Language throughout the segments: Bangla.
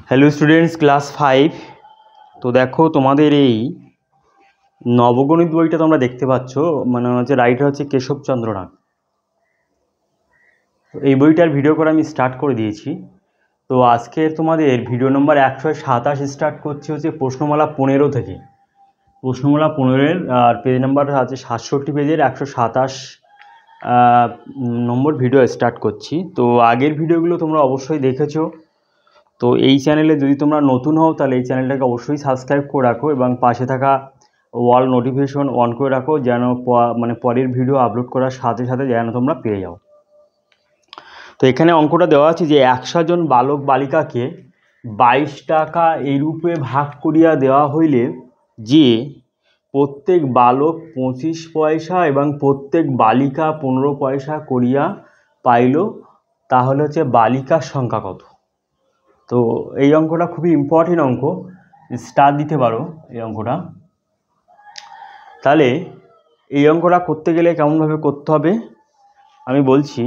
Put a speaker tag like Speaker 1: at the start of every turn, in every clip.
Speaker 1: Hello students, class 5। তো দেখো, তোমাদের এই নবগণিত বইটা তোমরা দেখতে পাচ্ছ, মানে হচ্ছে রাইটার হচ্ছে কেশবচন্দ্র নাগ। তো এই বইটার ভিডিও করে আমি স্টার্ট করে দিয়েছি। তো আজকের তোমাদের ভিডিও নম্বর 127 স্টার্ট করছে হচ্ছে প্রশ্নমালা 15 থেকে। প্রশ্নমালা 15-এর আর পেজ নাম্বার আছে 67 পেজের 127 নম্বর ভিডিও স্টার্ট করছি। তো আগের ভিডিওগুলো তোমরা অবশ্যই দেখেছো। তো এই চ্যানেলে যদি তোমরা নতুন হও তাহলে এই চ্যানেলটাকে অবশ্যই সাবস্ক্রাইব করে রাখো এবং পাশে থাকা অল নোটিফিকেশন অন করে রাখো, যেন পরের ভিডিও আপলোড করার সাথে সাথে যেন তোমরা পেয়ে যাও। তো এখানে অঙ্কটা দেওয়া আছে যে 100 জন বালক বালিকাকে 22 টাকা এইরূপে ভাগ করিয়া দেওয়া হইলে যে প্রত্যেক বালক 25 পয়সা এবং প্রত্যেক বালিকা 15 পয়সা করিয়া পাইল, তাহলে হচ্ছে বালিকার সংখ্যা কত? তো এই অঙ্কটা খুবই ইম্পর্টেন্ট অঙ্ক, স্টার দিতে পারো এই অঙ্কটা। তাহলে এই অঙ্কটা করতে গেলে কেমনভাবে করতে হবে আমি বলছি।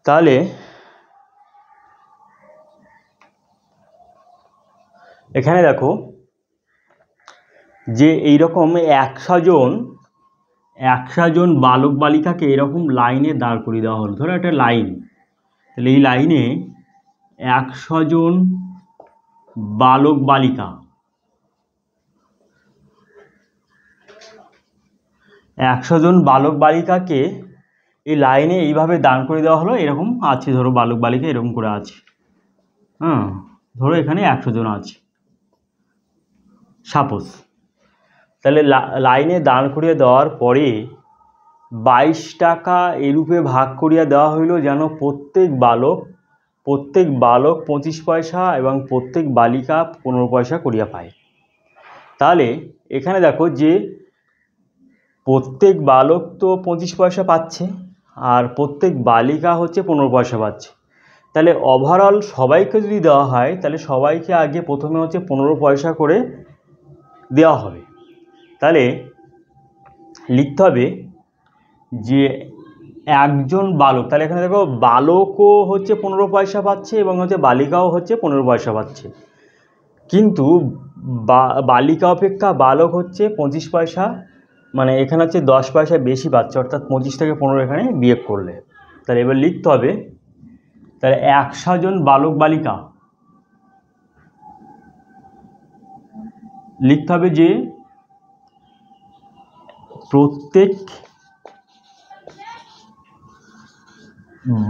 Speaker 1: তাহলে এখানে দেখো যে এইরকম 100 জন বালক বালিকাকে এরকম লাইনে দাঁড় করিয়ে দেওয়া হলো। ধরো একটা লাইন, তাহলে এই লাইনে 100 জন বালক বালিকা, 100 জন বালক বালিকাকে এই লাইনে এইভাবে দাঁড় করে দেওয়া হলো। এরকম আছে, ধরো বালক বালিকা এরকম করে আছে, ধরো এখানে 100 জন আছে সাপোজ। তাহলে লাইনে দাঁড় করিয়ে দেওয়ার পরে 22 টাকা এরূপে ভাগ করিয়া দেওয়া হইল যেন প্রত্যেক বালক 25 পয়সা এবং প্রত্যেক বালিকা 15 পয়সা করিয়া পায়। তাহলে এখানে দেখো যে প্রত্যেক বালক তো 25 পয়সা পাচ্ছে আর প্রত্যেক বালিকা হচ্ছে 15 পয়সা পাচ্ছে। তাহলে ওভারঅল সবাইকে যদি দেওয়া হয় তাহলে সবাইকে আগে প্রথমে হচ্ছে 15 পয়সা করে দেওয়া হবে। তাহলে লিখতে হবে যে একজন বালক, তাহলে এখানে দেখো বালকও হচ্ছে 15 পয়সা পাচ্ছে এবং হচ্ছে বালিকাও হচ্ছে 15 পয়সা পাচ্ছে, কিন্তু বালিকা অপেক্ষা বালক হচ্ছে 25 পয়সা, মানে এখানে হচ্ছে 10 পয়সা বেশি পাচ্ছে, অর্থাৎ 25 থেকে 15 এখানে বিয়োগ করলে। তাহলে এবার লিখতে হবে, তাহলে 100 জন বালক বালিকা লিখতে হবে যে প্রত্যেক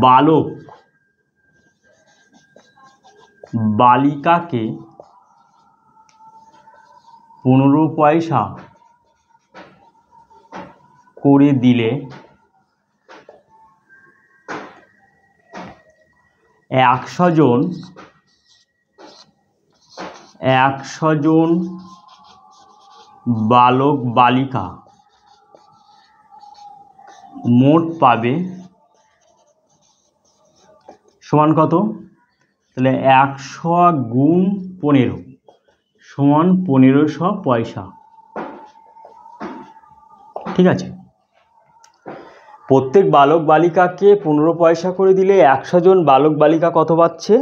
Speaker 1: বালক বালিকাকে 15 পয়সা করে দিলে 100 জন বালক বালিকা মোট পাবে সমান কত? তাহলে 100 গুণ 15 সমান 1500 পয়সা। ঠিক আছে, প্রত্যেক বালক বালিকাকে 15 পয়সা করে দিলে 100 জন বালক বালিকা কত পাচ্ছে?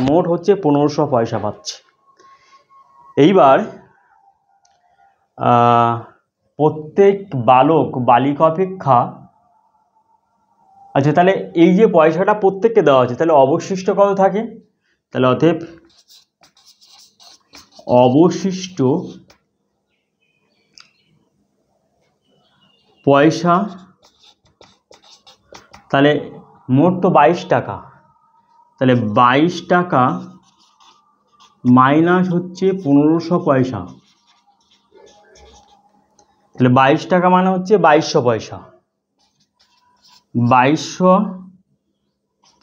Speaker 1: মোট হচ্ছে 1500 পয়সা পাচ্ছে। এইবার প্রত্যেক বালক বালিকা অপেক্ষা, আচ্ছা তাহলে এই যে পয়সাটা প্রত্যেককে দেওয়া হচ্ছে, তাহলে অবশিষ্ট কত থাকে? তাহলে অতএব অবশিষ্ট পয়সা, তাহলে মোট তো 22 টাকা, তাহলে 22 টাকা মাইনাস হচ্ছে 1500 পয়সা, তাহলে 22 টাকা মানে হচ্ছে 2200 পয়সা। 2200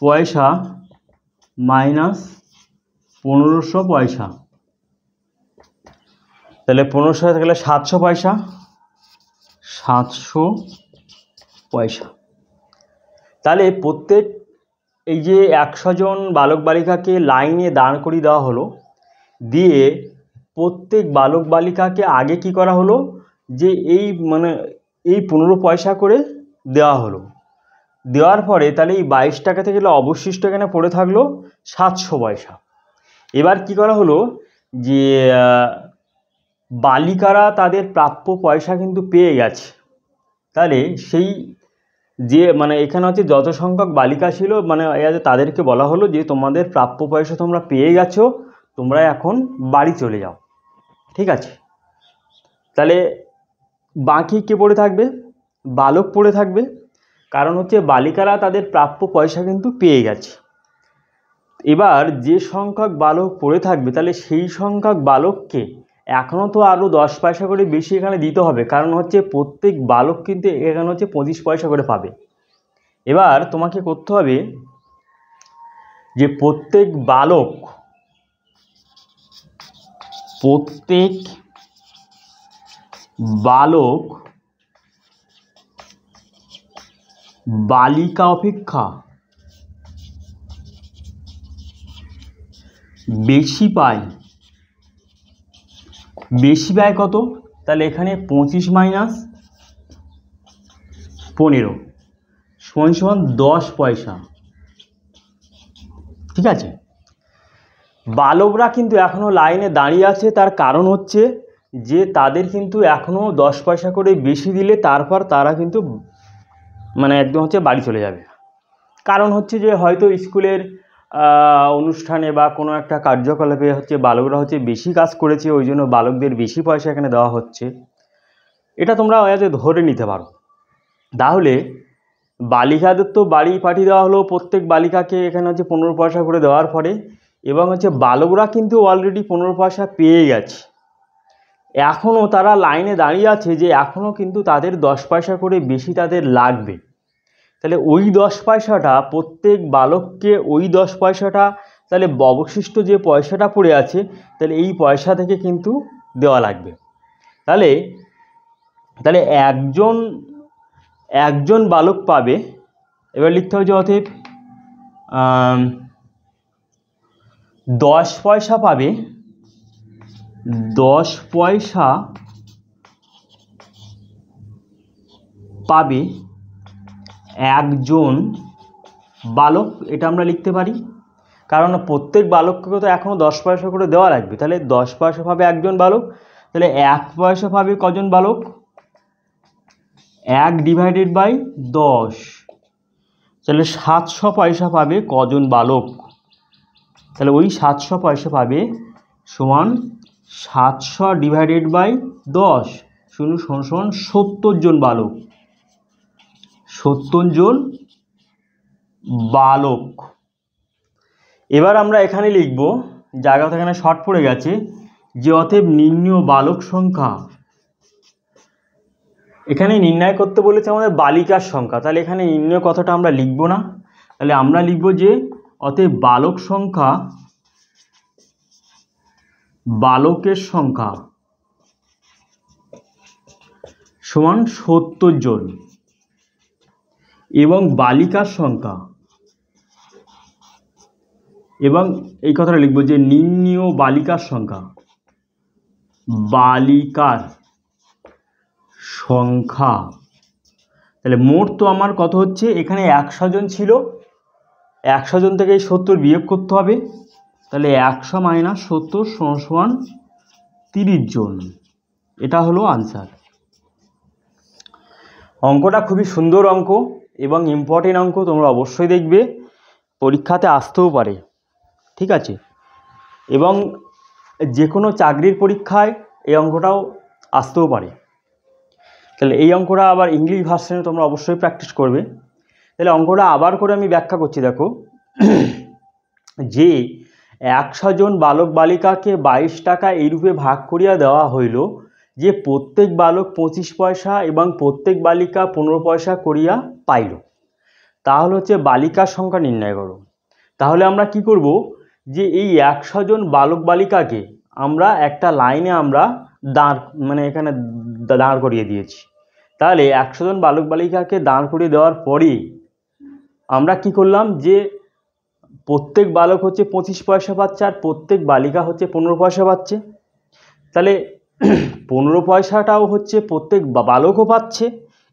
Speaker 1: পয়সা মাইনাস 1500 পয়সা, তাহলে 1500 থাকলে 700 পয়সা, 700 পয়সা। তাহলে প্রত্যেক এই যে 100 জন বালক বালিকাকে লাইনে দাঁড় করিয়ে দেওয়া হলো, দিয়ে প্রত্যেক বালক বালিকাকে আগে কি করা হলো যে এই 15 পয়সা করে দেওয়া হলো। দেওয়ার পরে তাহলে এই 22 টাকা থেকে অবশিষ্ট এখানে পড়ে থাকলো 700 পয়সা। এবার কি করা হলো যে বালিকারা তাদের প্রাপ্য পয়সা কিন্তু পেয়ে গেছে। তাহলে সেই যে মানে এখানে হচ্ছে যত সংখ্যক বালিকা ছিল মানে তাদেরকে বলা হলো যে তোমাদের প্রাপ্য পয়সা তোমরা পেয়ে গেছো, তোমরা এখন বাড়ি চলে যাও। ঠিক আছে, তাহলে বাকি কে পড়ে থাকবে? বালক পড়ে থাকবে, কারণ হচ্ছে বালিকারা তাদের প্রাপ্য পয়সা কিন্তু পেয়ে গেছে। এবার যে সংখ্যক বালক পড়ে থাকবে তাহলে সেই সংখ্যক বালককে এখনও তো আরও 10 পয়সা করে বেশি এখানে দিতে হবে, কারণ হচ্ছে প্রত্যেক বালক কিন্তু এখানে হচ্ছে 25 পয়সা করে পাবে। এবার তোমাকে করতে হবে যে প্রত্যেক বালক বালিকা অপেক্ষা বেশি পায়। বেশি পায় কত? তাহলে এখানে 25 মাইনাস 15 সমান 10 পয়সা। ঠিক আছে, বালকরা কিন্তু এখনও লাইনে দাঁড়িয়ে আছে, তার কারণ হচ্ছে যে তাদের কিন্তু এখনও 10 পয়সা করে বেশি দিলে তারপর তারা কিন্তু মানে একদম হচ্ছে বাড়ি চলে যাবে। কারণ হচ্ছে যে হয়তো স্কুলের অনুষ্ঠানে বা কোনো একটা কার্যকলাপে হচ্ছে বালকরা হচ্ছে বেশি কাজ করেছে, ওই জন্য বালকদের বেশি পয়সা এখানে দেওয়া হচ্ছে। এটা তোমরা ধরে নিতে পারো। তাহলে বালিকাদের তো বাড়ি পাঠিয়ে দেওয়া হলো, প্রত্যেক বালিকাকে এখানে হচ্ছে 15 পয়সা করে দেওয়ার পরে, এবং হচ্ছে বালকরা কিন্তু অলরেডি 15 পয়সা পেয়ে গেছে। এখনও তারা লাইনে দাঁড়িয়ে আছে যে এখনও কিন্তু তাদের 10 পয়সা করে বেশি তাদের লাগবে। তাহলে ওই 10 পয়সাটা প্রত্যেক বালককে ওই 10 পয়সাটা তাহলে অবশিষ্ট যে পয়সাটা পড়ে আছে তাহলে এই পয়সা থেকে কিন্তু দেওয়া লাগবে। তাহলে তাহলে একজন বালক পাবে, এবার লিখতে হবে যে অতএব 10 পয়সা পাবে, 10 পয়সা পাবে একজন বালক। এটা আমরা লিখতে পারি, কারণ প্রত্যেক বালককে তো এখনও 10 পয়সা করে দেওয়া লাগবে। তাহলে 10 পয়সা পাবে একজন বালক, তাহলে 1 পয়সা পাবে কজন বালক? 1 ডিভাইডেড বাই 10, তাহলে 700 পয়সা পাবে কজন বালক? তাহলে ওই 700 পয়সা পাবে সমান 700 ডিভাইডেড বাই 10 সমান 70 জন বালক। 70 জন বালক। এবার আমরা এখানে লিখব, জায়গাটা এখানে শর্ট পড়ে গেছে, যে অতএব নির্ণীয় বালক সংখ্যা। এখানে নির্ণয় করতে বলেছে আমাদের বালিকার সংখ্যা, তাহলে এখানে নির্ণয় কথাটা আমরা লিখব না, তাহলে আমরা লিখব যে অতএব বালকের সংখ্যা সমান 70 জন, এবং বালিকার সংখ্যা, এবং এই কথাটা লিখব যে নির্ণীয় বালিকার সংখ্যা, তাহলে মোট তো আমার কত হচ্ছে, এখানে 100 জন ছিল, 100 জন থেকে 70 বিয়োগ করতে হবে, তাহলে 100 মাইনাস 70 সমান 30 জন। এটা হলো আনসার। অঙ্কটা খুবই সুন্দর অঙ্ক এবং ইম্পর্টেন্ট অঙ্ক, তোমরা অবশ্যই দেখবে, পরীক্ষাতে আসতেও পারে। ঠিক আছে, এবং যে কোনো চাকরির পরীক্ষায় এই অঙ্কটাও আসতেও পারে। তাহলে এই অঙ্কটা আবার ইংলিশ ভার্সনে তোমরা অবশ্যই প্র্যাকটিস করবে। তাহলে অঙ্কটা আবার করে আমি ব্যাখ্যা করছি, দেখো যে 100 জন বালক বালিকাকে 22 টাকা এইরূপে ভাগ করিয়া দেওয়া হইল যে প্রত্যেক বালক 25 পয়সা এবং প্রত্যেক বালিকা 15 পয়সা করিয়া পাইল। তাহলে হচ্ছে বালিকার সংখ্যা নির্ণয় করো। তাহলে আমরা কি করব, যে এই 100 জন বালক বালিকাকে আমরা একটা লাইনে আমরা এখানে দাঁড় করিয়ে দিয়েছি। তাহলে 100 জন বালক বালিকাকে দাঁড় করিয়ে দেওয়ার পরে আমরা কি করলাম, যে প্রত্যেক বালক হচ্ছে 25 পয়সা পাচ্ছে আর প্রত্যেক বালিকা হচ্ছে 15 পয়সা পাচ্ছে। তাহলে 15 পয়সাটাও হচ্ছে প্রত্যেক বালকও পাচ্ছে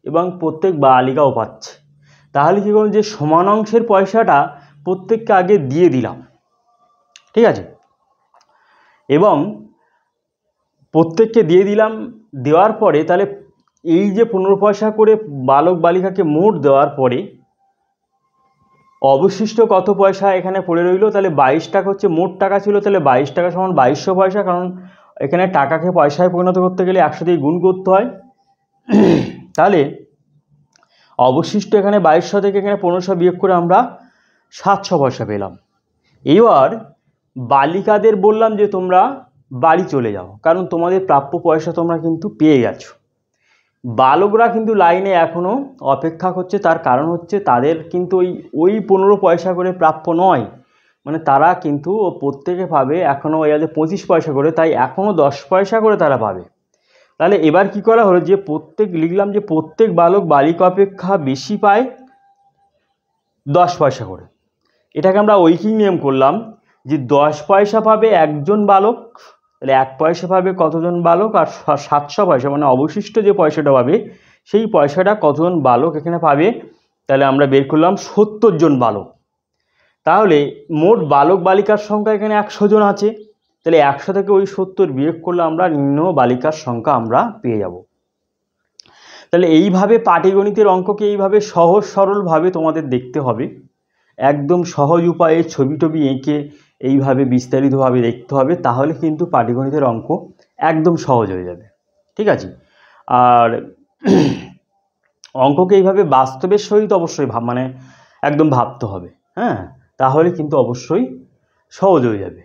Speaker 1: এবং প্রত্যেক বালিকাও পাচ্ছে। তাহলে কী করুন, যে সমান অংশের পয়সাটা প্রত্যেককে আগে দিয়ে দিলাম, ঠিক আছে, এবং প্রত্যেককে দিয়ে দিলাম। দেওয়ার পরে তাহলে এই যে 15 পয়সা করে বালক বালিকাকে মোট দেওয়ার পরে অবশিষ্ট কত পয়সা এখানে পড়ে রইল, তাহলে 22 টাকা হচ্ছে মোট টাকা ছিল, তাহলে 22 টাকা সমান 2200 পয়সা, কারণ এখানে টাকাকে পয়সায় পরিণত করতে গেলে 100 দিয়ে গুণ করতে হয়। তাহলে অবশিষ্ট এখানে 2200 থেকে এখানে 1500 বিয়োগ করে আমরা 700 পয়সা পেলাম। এবার বালিকাদের বললাম যে তোমরা বাড়ি চলে যাও, কারণ তোমাদের প্রাপ্য পয়সা তোমরা কিন্তু পেয়ে গেছো। বালকরা কিন্তু লাইনে এখনও অপেক্ষা করছে, তার কারণ হচ্ছে তাদের কিন্তু ওই 15 পয়সা করে প্রাপ্য নয়, মানে তারা কিন্তু প্রত্যেকে পাবে এখনও ওই 25 পয়সা করে, তাই এখনও 10 পয়সা করে তারা পাবে। তাহলে এবার কি করা হলো, যে লিখলাম যে প্রত্যেক বালক বালিকা অপেক্ষা বেশি পায় 10 পয়সা করে। এটাকে আমরা ঐকিক নিয়ম করলাম যে 10 পয়সা পাবে একজন বালক, তাহলে 1 পয়সা পাবে কতজন বালক, আর 700 পয়সা মানে অবশিষ্ট যে পয়সাটা পাবে সেই পয়সাটা কতজন বালক এখানে পাবে, তাহলে আমরা বের করলাম 70 জন বালক। তাহলে মোট বালক বালিকার সংখ্যা এখানে 100 জন আছে, তাহলে 100 থেকে ওই 70 বিয়োগ করলে আমরা নিম্ন বালিকার সংখ্যা আমরা পেয়ে যাব। তাহলে এইভাবে পাটিগণিতের অঙ্ককে এইভাবে সহজ সরলভাবে তোমাদের দেখতে হবে, একদম সহজ উপায়ে ছবি টবি এঁকে এইভাবে বিস্তারিতভাবে দেখতে হবে, তাহলে কিন্তু পাটিগণিতের অঙ্ক একদম সহজ হয়ে যাবে, ঠিক আছে। আর অঙ্ককে এইভাবে বাস্তবের সহিত অবশ্যই মানে একদম ভাবতে হবে, হ্যাঁ, তাহলে কিন্তু অবশ্যই সহজ হয়ে যাবে।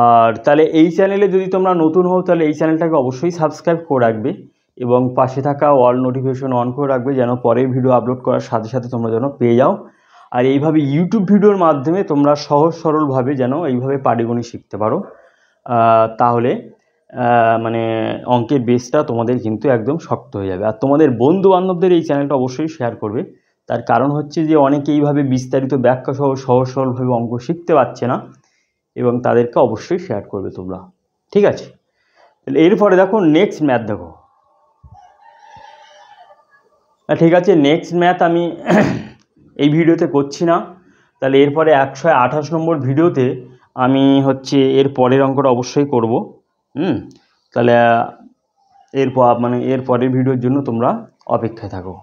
Speaker 1: আর তাহলে এই চ্যানেলে যদি তোমরা নতুন হও তাহলে এই চ্যানেলটাকে অবশ্যই সাবস্ক্রাইব করে রাখবে এবং পাশে থাকা অল নোটিফিকেশন অন করে রাখবে, যেন পরের ভিডিও আপলোড করার সাথে সাথে তোমরা যেন পেয়ে যাও। আর এইভাবে ইউটিউব ভিডিওর মাধ্যমে তোমরা সহজ সরলভাবে যেন এইভাবে পাটিগণিত শিখতে পারো, তাহলে মানে অঙ্কের বেসটা তোমাদের কিন্তু একদম শক্ত হয়ে যাবে। আর তোমাদের বন্ধু বান্ধবদের এই চ্যানেলটা অবশ্যই শেয়ার করবে, তার কারণ হচ্ছে যে অনেকে এইভাবে বিস্তারিত ব্যাখ্যা সহ সহজ সরলভাবে অঙ্ক শিখতে পারছে না, এবং তাদেরকে অবশ্যই শেয়ার করবে তোমরা, ঠিক আছে। তাহলে এরপরে দেখো নেক্সট ম্যাথ দেখো, ঠিক আছে, নেক্সট ম্যাথ আমি এই ভিডিওতে করছি না, তাহলে এরপরে 128 নম্বর ভিডিওতে আমি হচ্ছে এর পরের অঙ্কটা অবশ্যই করব। তাহলে এর পরের ভিডিওর জন্য তোমরা অপেক্ষায় থাকো।